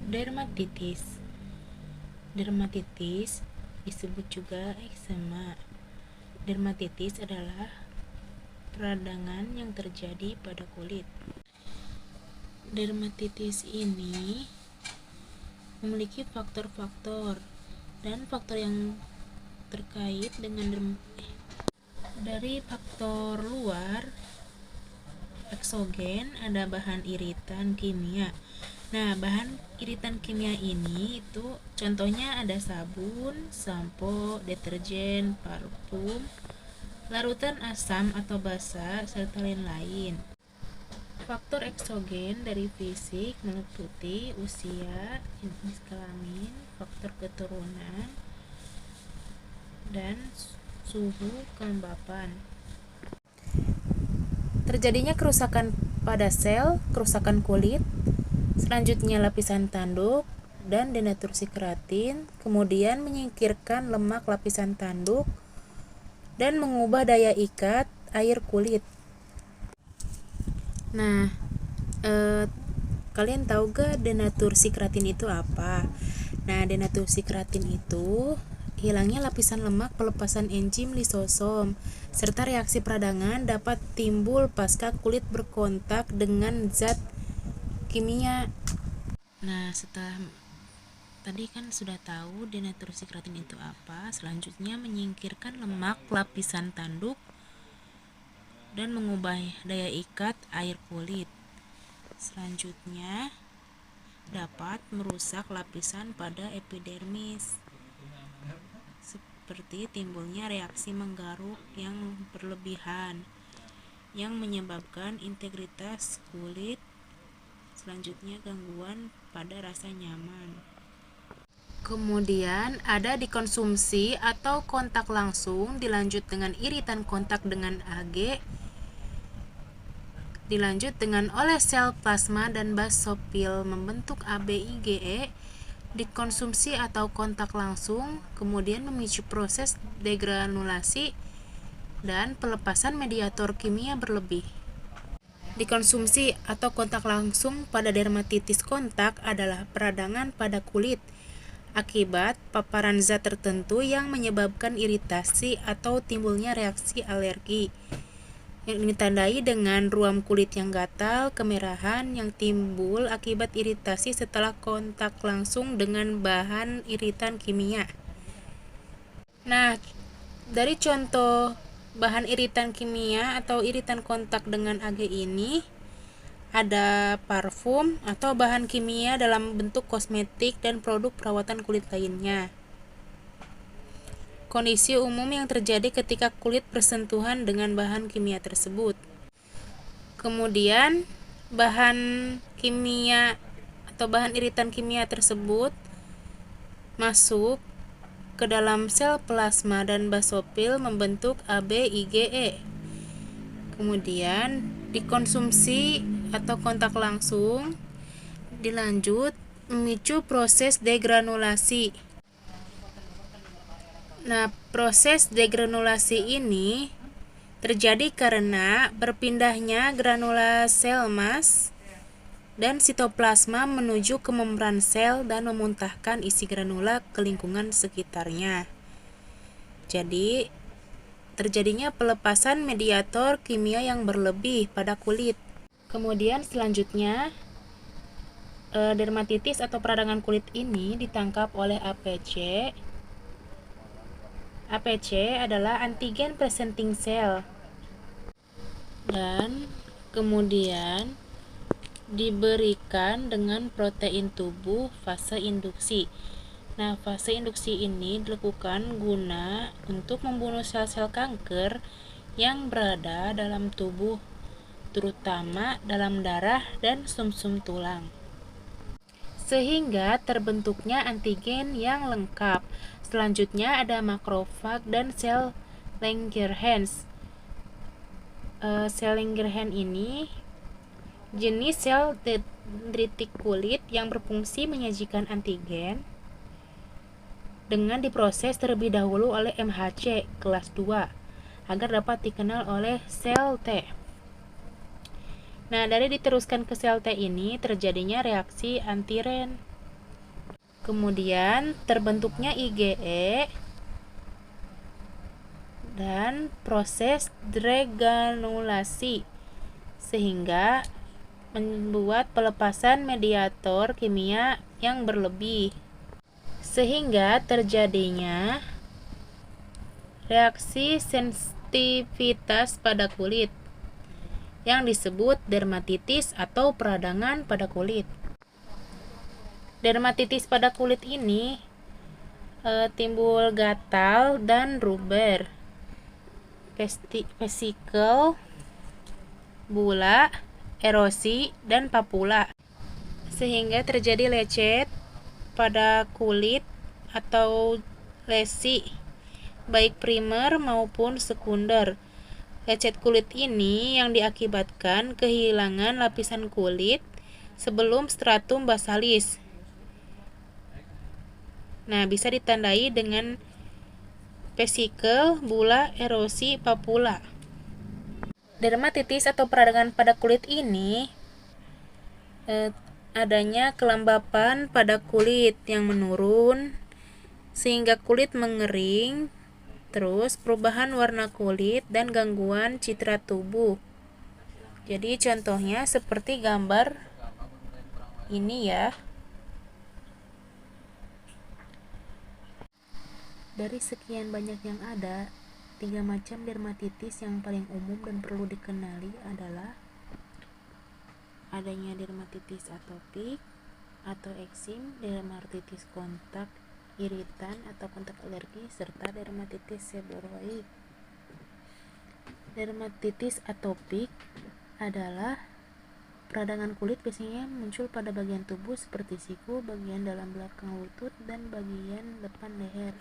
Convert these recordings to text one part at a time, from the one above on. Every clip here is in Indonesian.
Dermatitis. Dermatitis disebut juga eksema. Dermatitis adalah peradangan yang terjadi pada kulit. Dermatitis ini memiliki faktor-faktor dan faktor yang terkait dengan dari faktor luar eksogen ada bahan iritan kimia. Nah, bahan iritan kimia ini itu contohnya ada sabun, sampo, deterjen, parfum, larutan asam atau basa, serta lain-lain. Faktor eksogen dari fisik meliputi usia, jenis kelamin, faktor keturunan, dan suhu kelembapan. Terjadinya kerusakan pada sel, kerusakan kulit, selanjutnya lapisan tanduk dan denaturasi keratin, kemudian menyingkirkan lemak lapisan tanduk dan mengubah daya ikat air kulit. Nah, kalian tahu gak denaturasi keratin itu apa? Nah, denaturasi keratin itu hilangnya lapisan lemak pelepasan enzim lisosom, serta reaksi peradangan dapat timbul pasca kulit berkontak dengan zat kimia. Nah, setelah tadi kan sudah tahu denaturasi keratin itu apa, selanjutnya menyingkirkan lemak lapisan tanduk dan mengubah daya ikat air kulit. Selanjutnya dapat merusak lapisan pada epidermis, seperti timbulnya reaksi menggaruk yang berlebihan yang menyebabkan integritas kulit. Selanjutnya gangguan pada rasa nyaman. Kemudian ada dikonsumsi atau kontak langsung, dilanjut dengan iritan kontak dengan Ag, dilanjut dengan oleh sel plasma dan basofil membentuk AbIgE, dikonsumsi atau kontak langsung, kemudian memicu proses degranulasi dan pelepasan mediator kimia berlebih. Dikonsumsi atau kontak langsung pada dermatitis kontak adalah peradangan pada kulit akibat paparan zat tertentu yang menyebabkan iritasi atau timbulnya reaksi alergi, yang ditandai dengan ruam kulit yang gatal, kemerahan yang timbul akibat iritasi setelah kontak langsung dengan bahan iritan kimia. Nah, dari contoh bahan iritan kimia atau iritan kontak dengan Ag ini ada parfum atau bahan kimia dalam bentuk kosmetik dan produk perawatan kulit lainnya. Kondisi umum yang terjadi ketika kulit bersentuhan dengan bahan kimia tersebut. Kemudian bahan kimia atau bahan iritan kimia tersebut masuk ke dalam sel plasma dan basofil membentuk AbIgE. Kemudian dikonsumsi atau kontak langsung, dilanjut memicu proses degranulasi. Nah, proses degranulasi ini terjadi karena berpindahnya granula sel emas dan sitoplasma menuju ke membran sel dan memuntahkan isi granula ke lingkungan sekitarnya. Jadi, terjadinya pelepasan mediator kimia yang berlebih pada kulit. Kemudian selanjutnya, dermatitis atau peradangan kulit ini ditangkap oleh APC. APC adalah antigen presenting cell dan kemudian diberikan dengan protein tubuh fase induksi. Nah, fase induksi ini dilakukan guna untuk membunuh sel-sel kanker yang berada dalam tubuh, terutama dalam darah dan sumsum tulang, sehingga terbentuknya antigen yang lengkap. Selanjutnya ada makrofag dan sel Langerhans. Sel Langerhans ini jenis sel dendritik kulit yang berfungsi menyajikan antigen dengan diproses terlebih dahulu oleh MHC kelas 2 agar dapat dikenal oleh sel T. Nah, dari diteruskan ke sel T ini terjadinya reaksi antiren. Kemudian terbentuknya IgE dan proses degranulasi sehingga membuat pelepasan mediator kimia yang berlebih sehingga terjadinya reaksi sensitivitas pada kulit yang disebut dermatitis atau peradangan pada kulit. Dermatitis pada kulit ini timbul gatal dan rubber, vesikel, bula, erosi, dan papula, sehingga terjadi lecet pada kulit atau lesi, baik primer maupun sekunder. Lecet kulit ini yang diakibatkan kehilangan lapisan kulit sebelum stratum basalis. Nah, bisa ditandai dengan vesikel, bula, erosi, papula. Dermatitis atau peradangan pada kulit ini adanya kelembapan pada kulit yang menurun sehingga kulit mengering, terus perubahan warna kulit dan gangguan citra tubuh. Jadi contohnya seperti gambar ini ya. Dari sekian banyak yang ada, 3 macam dermatitis yang paling umum dan perlu dikenali adalah adanya dermatitis atopik atau eksim, dermatitis kontak iritan atau kontak alergi, serta dermatitis seborrheic. Dermatitis atopik adalah peradangan kulit biasanya muncul pada bagian tubuh seperti siku, bagian dalam belakang lutut, dan bagian depan leher.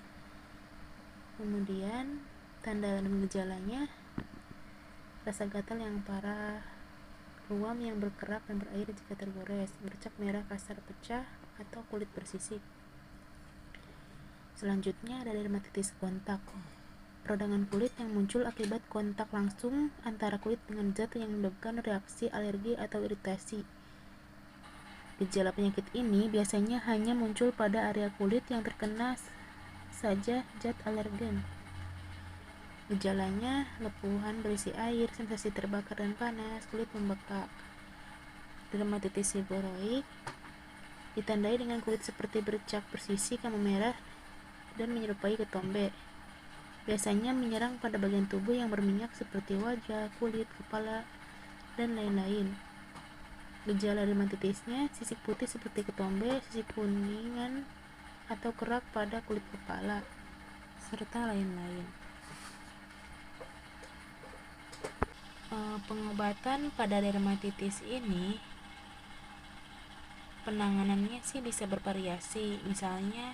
Kemudian tanda dan gejalanya rasa gatal yang parah, ruam yang berkerak dan berair jika tergores, bercak merah kasar pecah atau kulit bersisik. Selanjutnya ada dermatitis kontak, peradangan kulit yang muncul akibat kontak langsung antara kulit dengan zat yang menyebabkan reaksi alergi atau iritasi. Gejala penyakit ini biasanya hanya muncul pada area kulit yang terkena saja zat alergen. Gejalanya lepuhan berisi air, sensasi terbakar dan panas, kulit membekak. Dermatitis seborrheic ditandai dengan kulit seperti bercak bersisik yang memerah dan menyerupai ketombe. Biasanya menyerang pada bagian tubuh yang berminyak seperti wajah, kulit, kepala, dan lain-lain. Gejala dermatitisnya sisik putih seperti ketombe, sisik kuningan atau kerak pada kulit kepala, serta lain-lain. Pengobatan pada dermatitis ini penanganannya sih bisa bervariasi, misalnya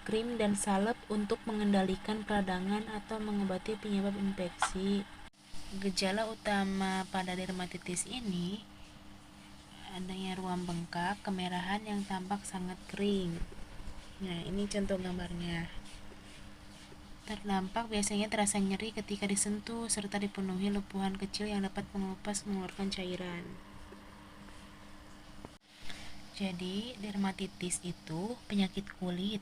krim dan salep untuk mengendalikan peradangan atau mengobati penyebab infeksi. Gejala utama pada dermatitis ini adanya ruam bengkak, kemerahan yang tampak sangat kering. Nah, ini contoh gambarnya. Terdampak biasanya terasa nyeri ketika disentuh serta dipenuhi lepuhan kecil yang dapat mengeluarkan cairan. Jadi, dermatitis itu penyakit kulit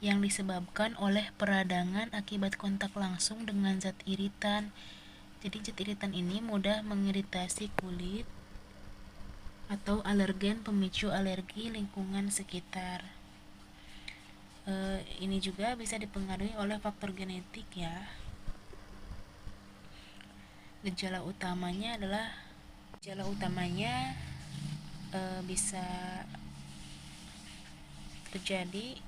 yang disebabkan oleh peradangan akibat kontak langsung dengan zat iritan. Jadi zat iritan ini mudah mengiritasi kulit atau alergen pemicu alergi lingkungan sekitar. Ini juga bisa dipengaruhi oleh faktor genetik ya. Gejala utamanya bisa terjadi